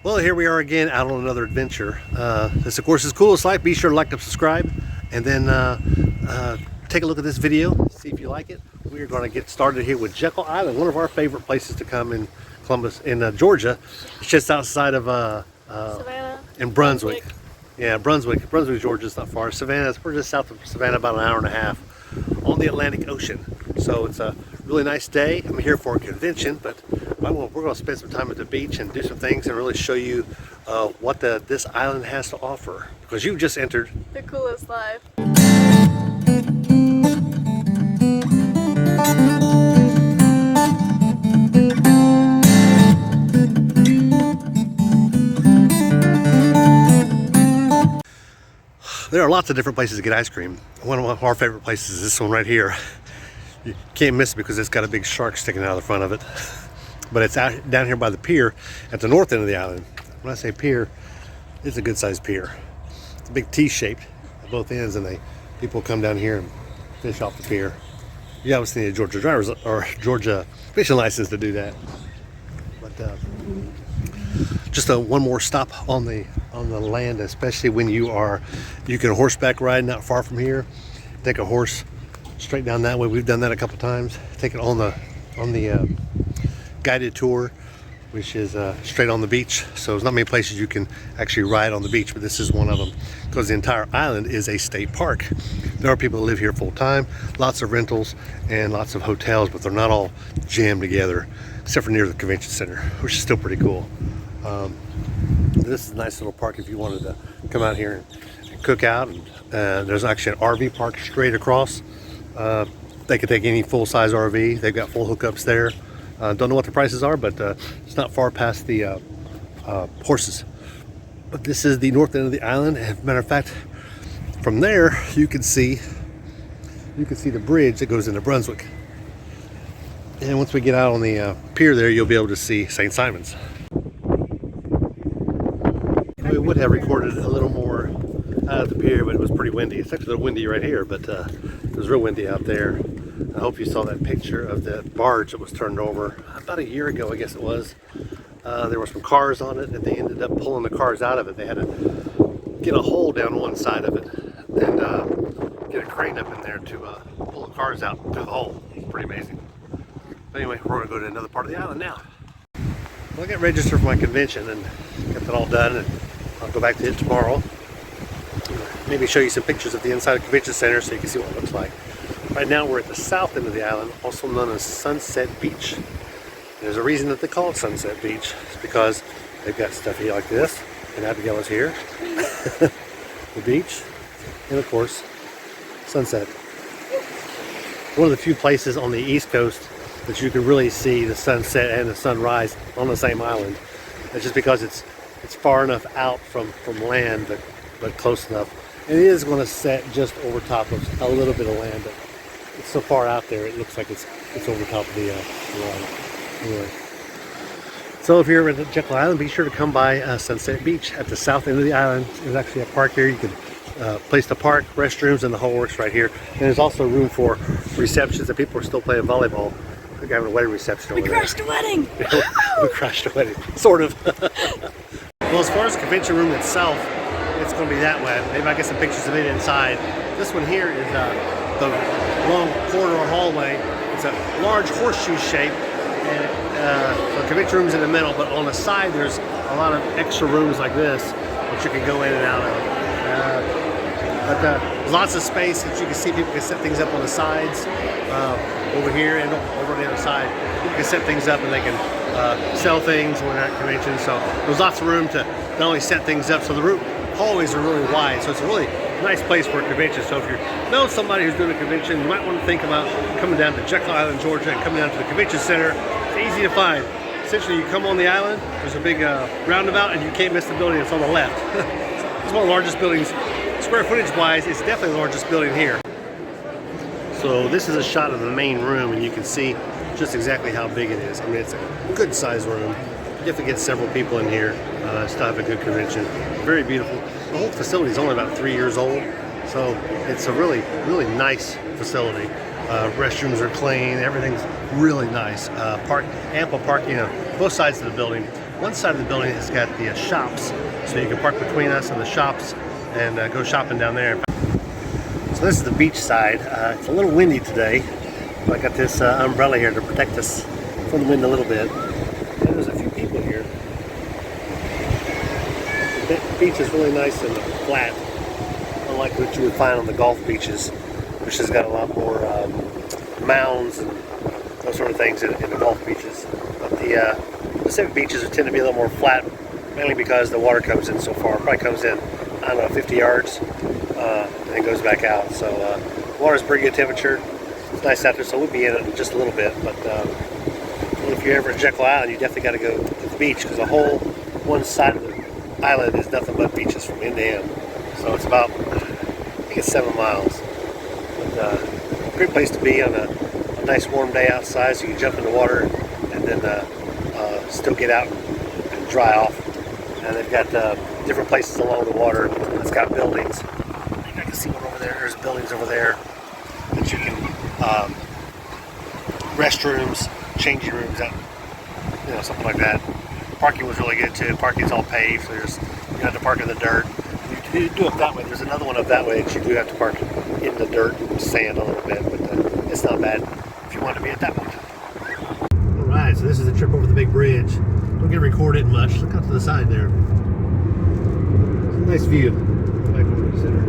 Well, here we are again out on another adventure. This, of course, is Coolest Life. Be sure to like and subscribe, and then take a look at this video, see if you like it. We are going to get started here with Jekyll Island, one of our favorite places to come in Columbus, in Georgia. It's just outside of Savannah. in Brunswick. Yeah, Brunswick, Georgia is not far. Savannah, we're just south of Savannah, about an hour and a half on the Atlantic Ocean. So it's a really nice day. I'm here for a convention, but we're going to spend some time at the beach and do some things and really show you what this island has to offer, because you've just entered The Coolest Life. There are lots of different places to get ice cream. One of our favorite places is this one right here. You can't miss it because it's got a big shark sticking out of the front of it. But it's out down here by the pier at the north end of the island. When I say pier, it's a good sized pier. It's a big T-shaped at both ends, and people come down here and fish off the pier. You obviously need a Georgia driver's or Georgia fishing license to do that. But just one more stop on the land, especially when you can horseback ride not far from here. Take a horse straight down that way. We've done that a couple times. Take it on the guided tour, which is straight on the beach. So there's not many places you can actually ride on the beach, but this is one of them, because the entire island is a state park. There are people that live here full time, lots of rentals and lots of hotels, but they're not all jammed together, except for near the convention center, which is still pretty cool. This is a nice little park if you wanted to come out here and cook out. And there's actually an RV park straight across. They could take any full-size RV. They've got full hookups there. Don't know what the prices are, but it's not far past the horses. But this is the north end of the island. As a matter of fact, from there you can see the bridge that goes into Brunswick. And once we get out on the pier there, you'll be able to see St. Simons. We would have recorded a little more out at the pier, but it was pretty windy. It's actually a little windy right here, but it was real windy out there. I hope you saw that picture of the barge that was turned over about a year ago, I guess it was. There were some cars on it, and they ended up pulling the cars out of it. They had to get a hole down one side of it and get a crane up in there to pull the cars out through the hole. It's pretty amazing. But anyway, we're going to go to another part of the island now. Well, I got registered for my convention and got that all done, and I'll go back to it tomorrow. Maybe show you some pictures of the inside of the convention center so you can see what it looks like. Right now we're at the south end of the island, also known as Sunset Beach. And there's a reason that they call it Sunset Beach. It's because they've got stuff here like this, and Abigail is here. The beach, and of course, sunset. One of the few places on the East Coast that you can really see the sunset and the sunrise on the same island. It's just because it's far enough out from land, but close enough. And it is going to set just over top of a little bit of land, but it's so far out there it looks like it's over top of the water. Anyway. So if you're at Jekyll Island, be sure to come by Sunset Beach at the south end of the island. There's actually a park here. You can place to park, restrooms, and the whole works right here. And there's also room for receptions, and people are still playing volleyball. I think having a wedding reception over there. We crashed a wedding! We crashed a wedding, sort of. Well, as far as the convention room itself, it's going to be that way. Maybe I get some pictures of it inside. This one here is the long corridor hallway. It's a large horseshoe shape, and the convention room's in the middle, but on the side there's a lot of extra rooms like this that you can go in and out of. But there's lots of space that you can see. People can set things up on the sides over here and over on the other side. People can set things up and they can sell things when they're at conventions. So there's lots of room to not only set things up, so the hallways are really wide. So it's a really nice place for a convention. So if you know somebody who's doing a convention, you might want to think about coming down to Jekyll Island, Georgia, and coming down to the convention center. It's easy to find. Essentially, you come on the island, there's a big roundabout, and you can't miss the building that's on the left. It's one of the largest buildings. Square footage wise, it's definitely the largest building here. So this is a shot of the main room, and you can see just exactly how big it is. I mean, it's a good sized room. You have to get several people in here to have a good convention. Very beautiful. The whole facility is only about 3 years old, so it's a really, really nice facility. Restrooms are clean. Everything's really nice. Ample parking on both sides of the building. one side of the building has got the shops, so you can park between us and the shops and go shopping down there. So this is the beach side. It's a little windy today. I got this umbrella here to protect us from the wind a little bit. And there's a few people here. The beach is really nice and flat, unlike what you would find on the golf beaches, which has got a lot more mounds and those sort of things in the golf beaches. But the Pacific beaches tend to be a little more flat, mainly because the water comes in so far. It probably comes in, I don't know, 50 yards, and then goes back out. So water's pretty good temperature. It's nice out there, so we'll be in it in just a little bit. But if you're ever at Jekyll Island, you definitely got to go to the beach, because the whole one side of the island is nothing but beaches from end to end. So it's about, I think it's 7 miles. But great place to be on a nice warm day outside, so you can jump in the water and then still get out and dry off. And they've got different places along the water that's got buildings. I can see one over there. There's buildings over there that you can restrooms, changing rooms, out, something like that. Parking was really good too. Parking's all paved, so you don't have to park in the dirt. You do it that way. There's another one up that way that you do have to park in the dirt and sand a little bit, but it's not bad if you want to be at that one. Alright, so this is the trip over the big bridge. Don't get recorded much. Look out to the side there. It's a nice view. Back over the center.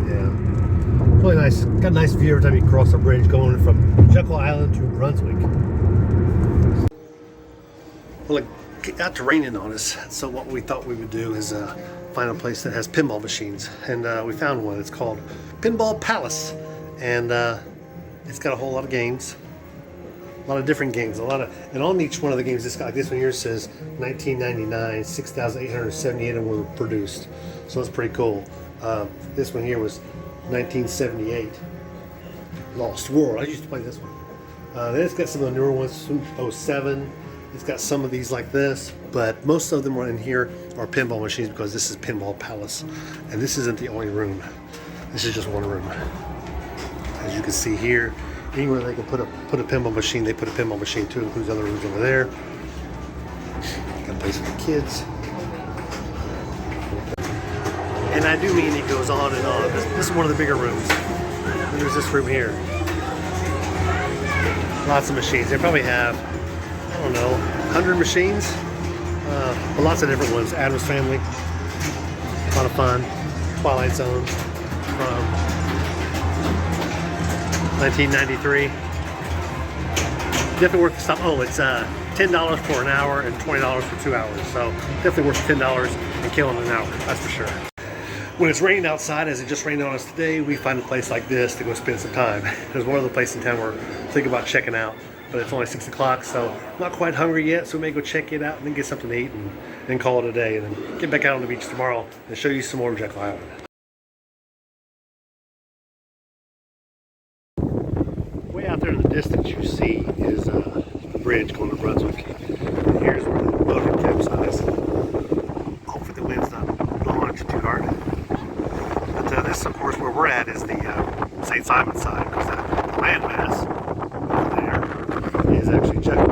Yeah. Really nice. Got a nice view every time you cross the bridge going from Jekyll Island to Brunswick. Well, it got to raining on us, so what we thought we would do is find a place that has pinball machines, and we found one. It's called Pinball Palace, and it's got a whole lot of games, a lot of different games, and on each one of the games, this one here says 1999, 6,878 of them were produced, so it's pretty cool. This one here was 1978, Lost World. I used to play this one. Then it's got some of the newer ones, 07. It's got some of these like this, but most of them are in here are pinball machines, because this is Pinball Palace, and this isn't the only room. This is just one room. As you can see here, anywhere they can put a pinball machine, they put a pinball machine too. Includes other rooms over there. Got a place for the kids. And I do mean it goes on and on. This is one of the bigger rooms. And there's this room here. Lots of machines. They probably have, I don't know, 100 machines. But lots of different ones. Addams Family, a lot of fun. Twilight Zone from 1993. Definitely worth the stop. Oh, it's $10 for an hour and $20 for 2 hours. So definitely worth $10 and killing an hour. That's for sure. When it's raining outside, as it just rained on us today, we find a place like this to go spend some time. There's one other place in town we're thinking about checking out, but it's only 6 o'clock, so I'm not quite hungry yet, so we may go check it out and then get something to eat and then call it a day, and then get back out on the beach tomorrow and show you some more of Jekyll Island. Way out there in the distance you see is the bridge going to Brunswick. And here's where the boat had capsized. Hopefully the wind's not blowing it too hard. But this, of course, where we're at is the St. Simons side, because the landmass over there is actually Jekyll.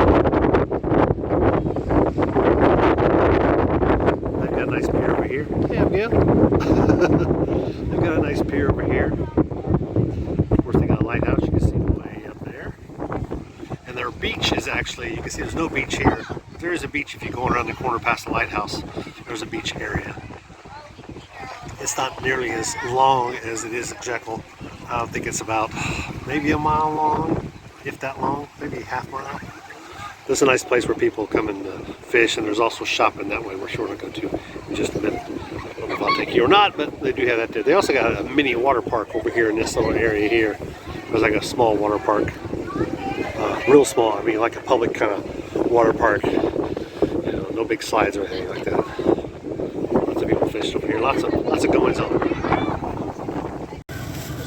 They've got a nice pier over here. Yeah, yeah. They've got a nice pier over here. Of course, they got a lighthouse. You can see way up there. And their beach is actually, you can see there's no beach here. But there is a beach if you go around the corner past the lighthouse. There's a beach area. It's not nearly as long as it is at Jekyll. I think it's about maybe a mile long, if that long, maybe half mile. This is a nice place where people come and fish, and there's also shopping that way. We're sure to go to in just a minute. I don't know if I'll take you or not, but they do have that there. They also got a mini water park over here in this little area here. There's like a small water park, real small. I mean, like a public kind of water park. No big slides or anything like that. Lots of people fish over here. Lots of goings on.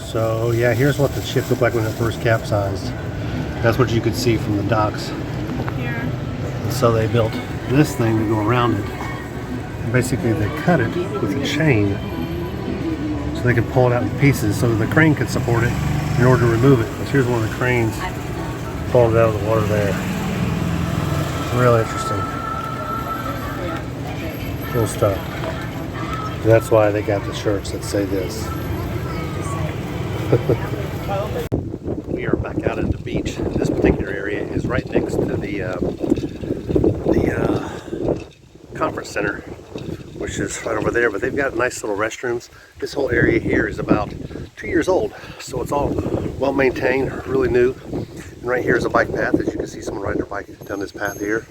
So yeah, here's what the ship looked like when it first capsized. That's what you could see from the docks. Here. And so they built this thing to go around it. And basically they cut it with a chain so they could pull it out in pieces so that the crane could support it in order to remove it. Because here's one of the cranes falling down in the water there. Real interesting. Cool stuff. And that's why they got the shirts that say this. We are back out at the beach. This particular area is right next to the conference center, which is right over there, but they've got nice little restrooms. This whole area here is about 2 years old, so it's all well maintained, really new. And right here is a bike path. As you can see, someone riding their bike down this path here.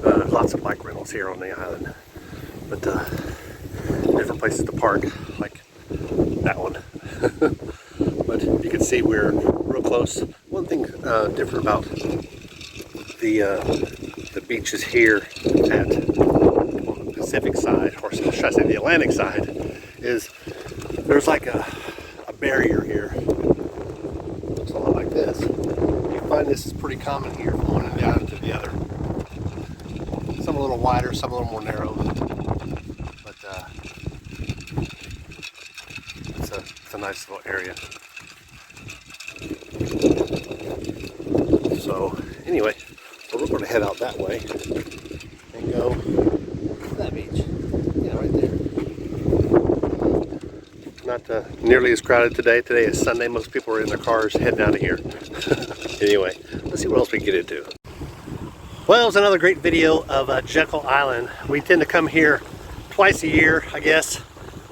Lots of bike rentals here on the island, but different places to park, like that one. But you can see we're real close. One thing different about the beaches here at the Pacific side, or should I say the Atlantic side, is there's like a barrier here. Looks a lot like this. You find this is pretty common here from one end of the island to the other. Some a little wider, some a little more narrow. But it's a nice little area. So anyway, we're going to head out that way and go to that beach. Yeah, right there. Not nearly as crowded today. Today is Sunday. Most people are in their cars heading out of here. Anyway, let's see what else we can get into. Well, it was another great video of Jekyll Island. We tend to come here twice a year, I guess.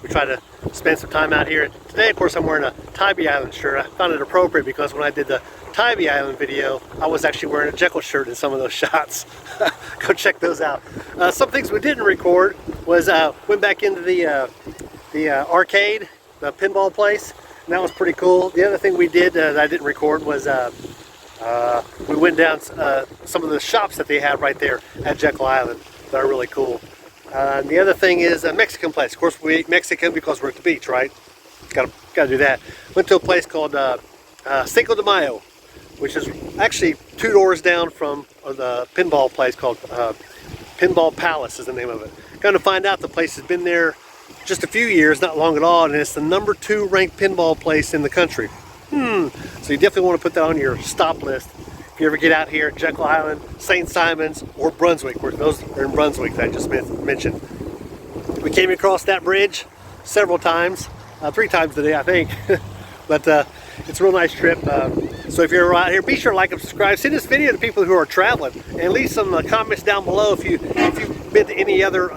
We try to spend some time out here. Today, of course, I'm wearing a Tybee Island shirt. I found it appropriate because when I did the Tybee Island video, I was actually wearing a Jekyll shirt in some of those shots. Go check those out. Some things we didn't record was went back into the arcade, the pinball place, and that was pretty cool. The other thing we did that I didn't record was we went down some of the shops that they had right there at Jekyll Island that are really cool. And the other thing is a Mexican place. Of course, we ate Mexican because we're at the beach, right? Gotta do that. Went to a place called Cinco de Mayo, which is actually 2 doors down from the pinball place called Pinball Palace is the name of it. Come to find out the place has been there just a few years, not long at all, and it's the #2 ranked pinball place in the country. So you definitely want to put that on your stop list if you ever get out here at Jekyll Island, St. Simons, or Brunswick, where those are in Brunswick that I just mentioned. We came across that bridge several times, 3 times today, I think. But it's a real nice trip. So if you're out here, be sure to like and subscribe. Send this video to people who are traveling, and leave some comments down below if you've been to any other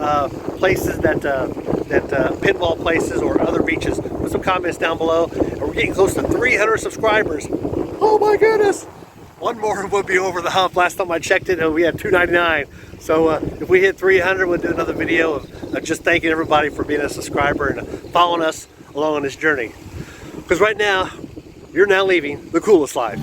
places that pinball places or other beaches. Put some comments down below. And we're getting close to 300 subscribers. Oh my goodness! One more would be over the hump. Last time I checked it, we had 299. So if we hit 300, we'll do another video of just thanking everybody for being a subscriber and following us along on this journey. Because right now, you're now leaving the coolest life.